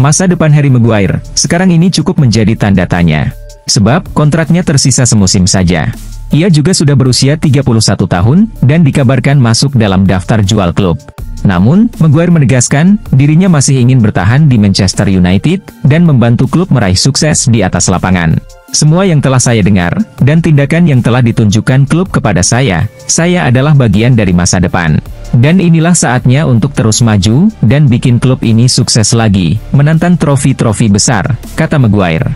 Masa depan Harry Maguire sekarang ini cukup menjadi tanda tanya. Sebab, kontraknya tersisa semusim saja. Ia juga sudah berusia 31 tahun, dan dikabarkan masuk dalam daftar jual klub. Namun, Maguire menegaskan, dirinya masih ingin bertahan di Manchester United, dan membantu klub meraih sukses di atas lapangan. Semua yang telah saya dengar, dan tindakan yang telah ditunjukkan klub kepada saya adalah bagian dari masa depan. Dan inilah saatnya untuk terus maju, dan bikin klub ini sukses lagi, menantang trofi-trofi besar, kata Maguire.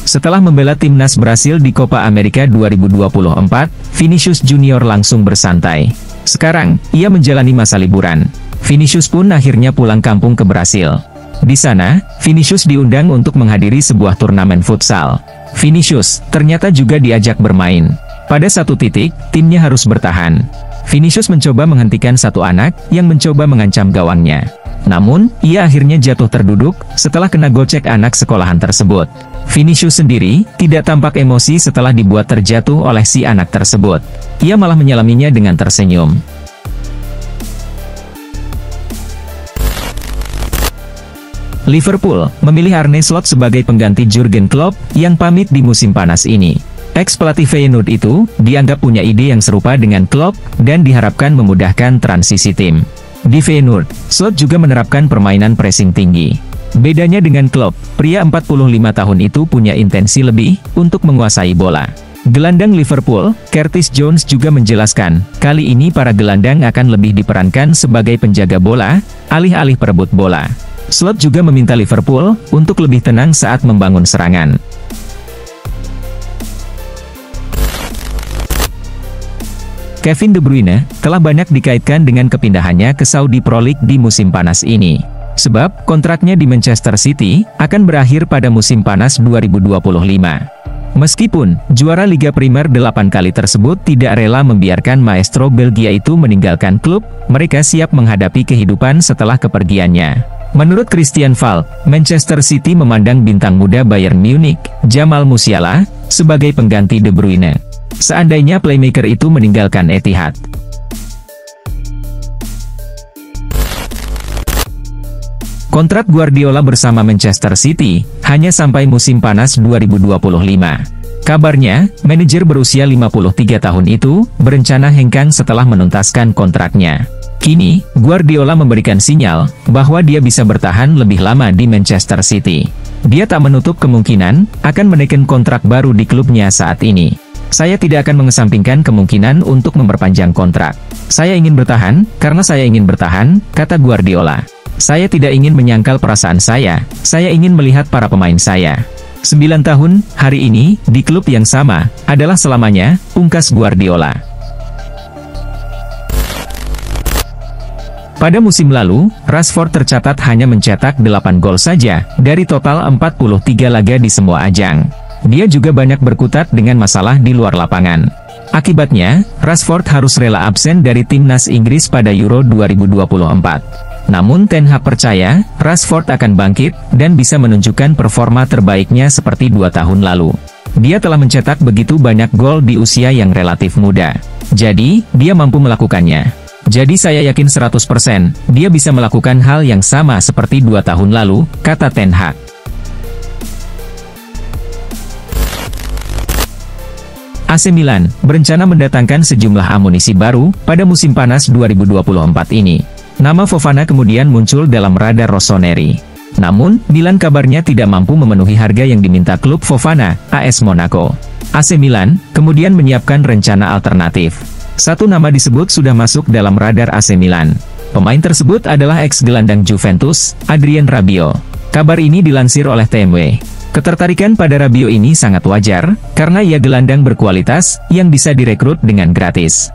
Setelah membela timnas Brasil di Copa America 2024, Vinicius Junior langsung bersantai. Sekarang, ia menjalani masa liburan. Vinicius pun akhirnya pulang kampung ke Brasil. Di sana, Vinicius diundang untuk menghadiri sebuah turnamen futsal. Vinicius ternyata juga diajak bermain. Pada satu titik, timnya harus bertahan. Vinicius mencoba menghentikan satu anak yang mencoba mengancam gawangnya. Namun, ia akhirnya jatuh terduduk setelah kena gocek anak sekolahan tersebut. Vinicius sendiri tidak tampak emosi setelah dibuat terjatuh oleh si anak tersebut. Ia malah menyelaminya dengan tersenyum. Liverpool memilih Arne Slot sebagai pengganti Jurgen Klopp yang pamit di musim panas ini. Ex-pelatih Feyenoord itu dianggap punya ide yang serupa dengan Klopp dan diharapkan memudahkan transisi tim. Di Feyenoord, Slot juga menerapkan permainan pressing tinggi. Bedanya dengan Klopp, pria 45 tahun itu punya intensi lebih untuk menguasai bola. Gelandang Liverpool, Curtis Jones juga menjelaskan, kali ini para gelandang akan lebih diperankan sebagai penjaga bola, alih-alih perebut bola. Slot juga meminta Liverpool untuk lebih tenang saat membangun serangan. Kevin De Bruyne telah banyak dikaitkan dengan kepindahannya ke Saudi Pro League di musim panas ini. Sebab, kontraknya di Manchester City akan berakhir pada musim panas 2025. Meskipun juara Liga Primer 8 kali tersebut tidak rela membiarkan maestro Belgia itu meninggalkan klub, mereka siap menghadapi kehidupan setelah kepergiannya. Menurut Christian Falk, Manchester City memandang bintang muda Bayern Munich, Jamal Musiala, sebagai pengganti De Bruyne. Seandainya playmaker itu meninggalkan Etihad. Kontrak Guardiola bersama Manchester City hanya sampai musim panas 2025. Kabarnya, manajer berusia 53 tahun itu berencana hengkang setelah menuntaskan kontraknya. Kini, Guardiola memberikan sinyal bahwa dia bisa bertahan lebih lama di Manchester City. Dia tak menutup kemungkinan akan menaikkan kontrak baru di klubnya saat ini. Saya tidak akan mengesampingkan kemungkinan untuk memperpanjang kontrak. Saya ingin bertahan, karena saya ingin bertahan, kata Guardiola. Saya tidak ingin menyangkal perasaan saya ingin melihat para pemain saya. 9 tahun, hari ini, di klub yang sama, adalah selamanya, pungkas Guardiola. Pada musim lalu, Rashford tercatat hanya mencetak 8 gol saja, dari total 43 laga di semua ajang. Dia juga banyak berkutat dengan masalah di luar lapangan. Akibatnya, Rashford harus rela absen dari timnas Inggris pada Euro 2024. Namun Ten Hag percaya, Rashford akan bangkit, dan bisa menunjukkan performa terbaiknya seperti 2 tahun lalu. Dia telah mencetak begitu banyak gol di usia yang relatif muda. Jadi, dia mampu melakukannya. Jadi saya yakin 100%, dia bisa melakukan hal yang sama seperti 2 tahun lalu, kata Ten Hag. AC Milan berencana mendatangkan sejumlah amunisi baru pada musim panas 2024 ini. Nama Fofana kemudian muncul dalam radar Rossoneri. Namun, Milan kabarnya tidak mampu memenuhi harga yang diminta klub Fofana, AS Monaco. AC Milan kemudian menyiapkan rencana alternatif. Satu nama disebut sudah masuk dalam radar AC Milan. Pemain tersebut adalah ex-gelandang Juventus, Adrien Rabiot. Kabar ini dilansir oleh TMW. Ketertarikan pada Rabiot ini sangat wajar, karena ia gelandang berkualitas, yang bisa direkrut dengan gratis.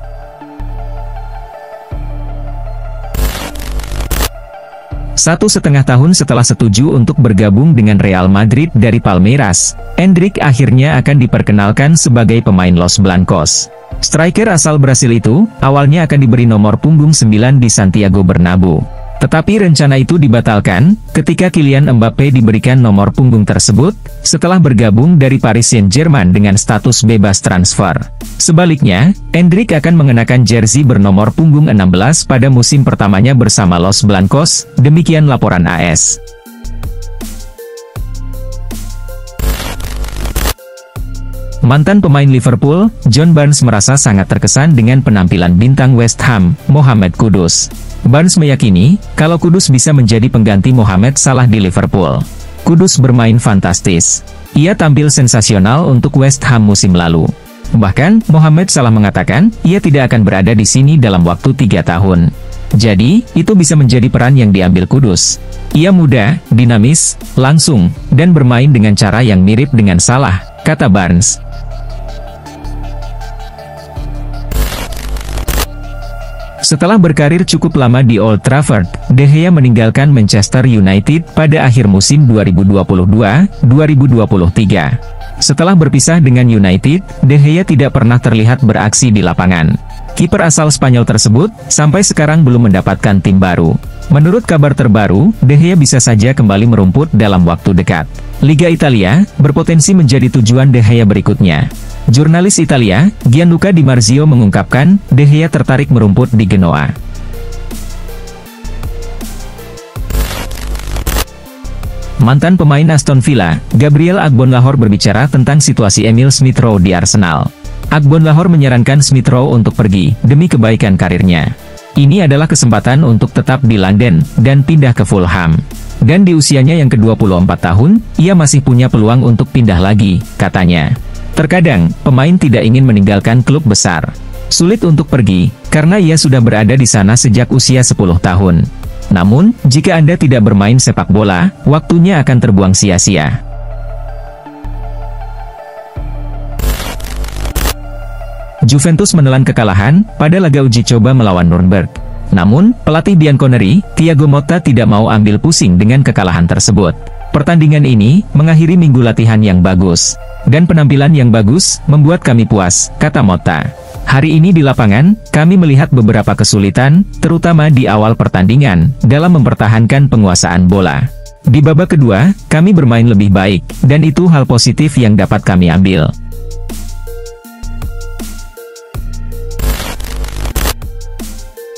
Satu setengah tahun setelah setuju untuk bergabung dengan Real Madrid dari Palmeiras, Endrick akhirnya akan diperkenalkan sebagai pemain Los Blancos. Striker asal Brasil itu, awalnya akan diberi nomor punggung 9 di Santiago Bernabéu. Tetapi rencana itu dibatalkan ketika Kylian Mbappe diberikan nomor punggung tersebut setelah bergabung dari Paris Saint-Germain dengan status bebas transfer. Sebaliknya, Endrick akan mengenakan jersey bernomor punggung 16 pada musim pertamanya bersama Los Blancos, demikian laporan AS. Mantan pemain Liverpool, John Barnes merasa sangat terkesan dengan penampilan bintang West Ham, Mohamed Kudus. Barnes meyakini, kalau Kudus bisa menjadi pengganti Mohamed Salah di Liverpool. Kudus bermain fantastis. Ia tampil sensasional untuk West Ham musim lalu. Bahkan, Mohamed Salah mengatakan, ia tidak akan berada di sini dalam waktu 3 tahun. Jadi, itu bisa menjadi peran yang diambil Kudus. Ia muda, dinamis, langsung, dan bermain dengan cara yang mirip dengan Salah, kata Barnes. Setelah berkarir cukup lama di Old Trafford, De Gea meninggalkan Manchester United pada akhir musim 2022-2023. Setelah berpisah dengan United, De Gea tidak pernah terlihat beraksi di lapangan. Kiper asal Spanyol tersebut, sampai sekarang belum mendapatkan tim baru. Menurut kabar terbaru, De Gea bisa saja kembali merumput dalam waktu dekat. Liga Italia, berpotensi menjadi tujuan De Gea berikutnya. Jurnalis Italia, Gianluca Di Marzio mengungkapkan, De Gea tertarik merumput di Genoa. Mantan pemain Aston Villa, Gabriel Agbonlahor berbicara tentang situasi Emil Smith Rowe di Arsenal. Agbonlahor menyarankan Smith Rowe untuk pergi, demi kebaikan karirnya. Ini adalah kesempatan untuk tetap di London, dan pindah ke Fulham. Dan di usianya yang ke-24 tahun, ia masih punya peluang untuk pindah lagi, katanya. Terkadang, pemain tidak ingin meninggalkan klub besar. Sulit untuk pergi, karena ia sudah berada di sana sejak usia 10 tahun. Namun, jika Anda tidak bermain sepak bola, waktunya akan terbuang sia-sia. Juventus menelan kekalahan pada laga uji coba melawan Nuremberg. Namun, pelatih Bianconeri, Thiago Motta tidak mau ambil pusing dengan kekalahan tersebut. Pertandingan ini mengakhiri minggu latihan yang bagus. Dan penampilan yang bagus, membuat kami puas, kata Motta. Hari ini di lapangan, kami melihat beberapa kesulitan, terutama di awal pertandingan, dalam mempertahankan penguasaan bola. Di babak kedua, kami bermain lebih baik, dan itu hal positif yang dapat kami ambil.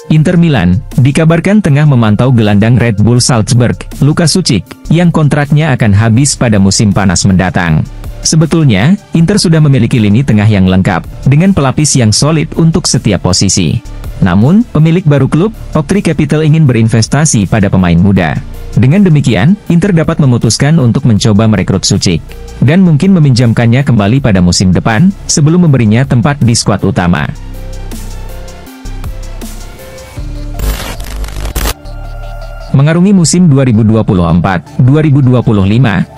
Inter Milan, dikabarkan tengah memantau gelandang Red Bull Salzburg, Luka Sucic, yang kontraknya akan habis pada musim panas mendatang. Sebetulnya, Inter sudah memiliki lini tengah yang lengkap, dengan pelapis yang solid untuk setiap posisi. Namun, pemilik baru klub, Oaktree Capital ingin berinvestasi pada pemain muda. Dengan demikian, Inter dapat memutuskan untuk mencoba merekrut Sucic, dan mungkin meminjamkannya kembali pada musim depan, sebelum memberinya tempat di skuad utama. Mengarungi musim 2024-2025,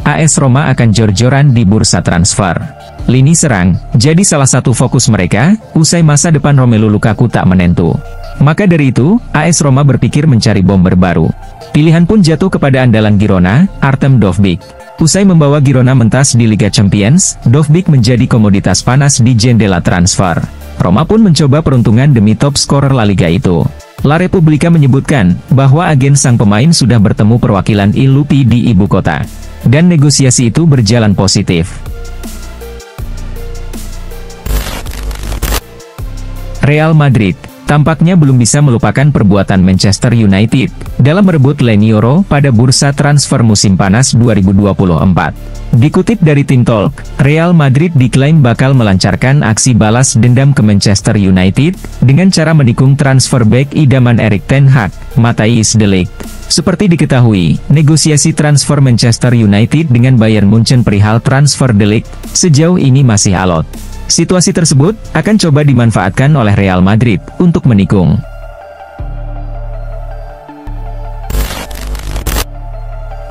AS Roma akan jor-joran di bursa transfer. Lini serang, jadi salah satu fokus mereka, usai masa depan Romelu Lukaku tak menentu. Maka dari itu, AS Roma berpikir mencari bomber baru. Pilihan pun jatuh kepada andalan Girona, Artem Dovbyk. Usai membawa Girona mentas di Liga Champions, Dovbyk menjadi komoditas panas di jendela transfer. Roma pun mencoba peruntungan demi top scorer La Liga itu. La Repubblica menyebutkan bahwa agen sang pemain sudah bertemu perwakilan Il Lupi di ibu kota, dan negosiasi itu berjalan positif. Real Madrid tampaknya belum bisa melupakan perbuatan Manchester United dalam merebut Lenioro pada bursa transfer musim panas 2024. Dikutip dari Team Talk, Real Madrid diklaim bakal melancarkan aksi balas dendam ke Manchester United dengan cara menikung transfer bek idaman Erik ten Hag, Matthijs de Ligt. Seperti diketahui, negosiasi transfer Manchester United dengan Bayern Munchen perihal transfer de Ligt sejauh ini masih alot. Situasi tersebut akan coba dimanfaatkan oleh Real Madrid untuk menikung.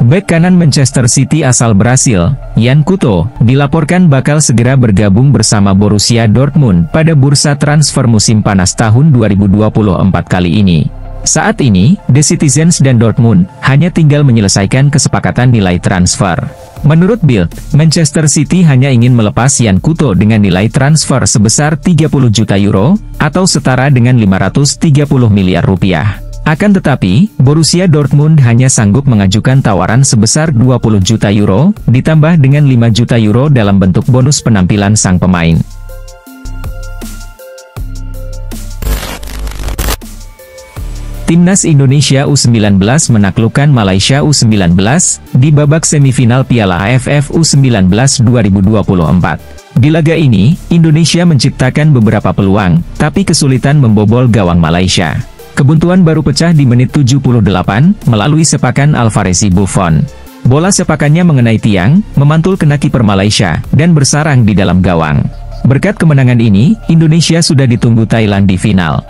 Bek kanan Manchester City asal Brasil, Yan Couto, dilaporkan bakal segera bergabung bersama Borussia Dortmund pada bursa transfer musim panas tahun 2024 kali ini. Saat ini, The Citizens dan Dortmund hanya tinggal menyelesaikan kesepakatan nilai transfer. Menurut Bild, Manchester City hanya ingin melepas Yan Couto dengan nilai transfer sebesar 30 juta euro, atau setara dengan 530 miliar rupiah. Akan tetapi, Borussia Dortmund hanya sanggup mengajukan tawaran sebesar 20 juta euro, ditambah dengan 5 juta euro dalam bentuk bonus penampilan sang pemain. Timnas Indonesia U19 menaklukkan Malaysia U19 di babak semifinal Piala AFF U19 2024. Di laga ini, Indonesia menciptakan beberapa peluang, tapi kesulitan membobol gawang Malaysia. Kebuntuan baru pecah di menit 78 melalui sepakan Alvarez Buffon. Bola sepakannya mengenai tiang, memantul kena kiper Malaysia, dan bersarang di dalam gawang. Berkat kemenangan ini, Indonesia sudah ditunggu Thailand di final.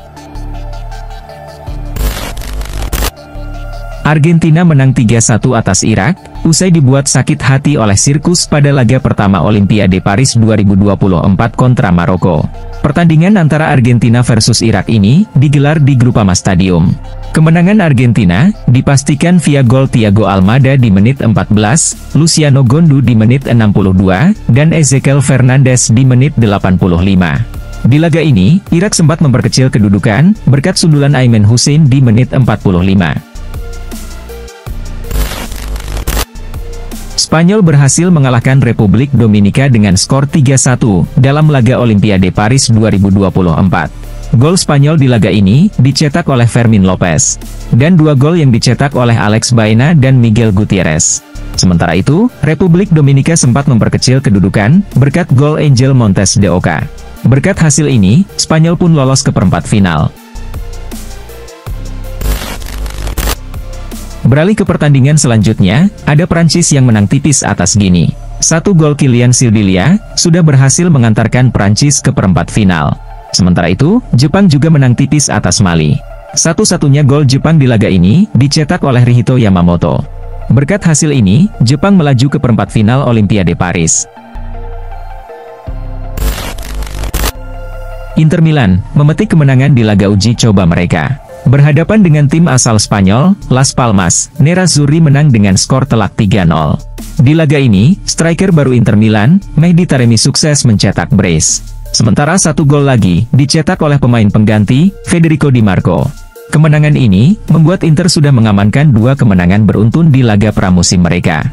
Argentina menang 3-1 atas Irak, usai dibuat sakit hati oleh sirkus pada laga pertama Olimpiade Paris 2024 kontra Maroko. Pertandingan antara Argentina versus Irak ini digelar di Groupama Stadium. Kemenangan Argentina dipastikan via gol Thiago Almada di menit 14, Luciano Gondu di menit 62, dan Ezequiel Fernandez di menit 85. Di laga ini, Irak sempat memperkecil kedudukan berkat sundulan Aimen Hussein di menit 45. Spanyol berhasil mengalahkan Republik Dominika dengan skor 3-1 dalam laga Olimpiade Paris 2024. Gol Spanyol di laga ini dicetak oleh Fermin Lopez, dan 2 gol yang dicetak oleh Alex Baena dan Miguel Gutierrez. Sementara itu, Republik Dominika sempat memperkecil kedudukan berkat gol Angel Montes de Oca. Berkat hasil ini, Spanyol pun lolos ke perempat final. Beralih ke pertandingan selanjutnya, ada Prancis yang menang tipis atas Gini. 1 gol Kylian Sildilia sudah berhasil mengantarkan Prancis ke perempat final. Sementara itu, Jepang juga menang tipis atas Mali. Satu-satunya gol Jepang di laga ini dicetak oleh Rihito Yamamoto. Berkat hasil ini, Jepang melaju ke perempat final Olimpiade Paris. Inter Milan memetik kemenangan di laga uji coba mereka. Berhadapan dengan tim asal Spanyol, Las Palmas, Nerazzurri menang dengan skor telak 3-0. Di laga ini, striker baru Inter Milan, Mehdi Taremi sukses mencetak brace. Sementara 1 gol lagi dicetak oleh pemain pengganti, Federico Di Marco. Kemenangan ini membuat Inter sudah mengamankan 2 kemenangan beruntun di laga pramusim mereka.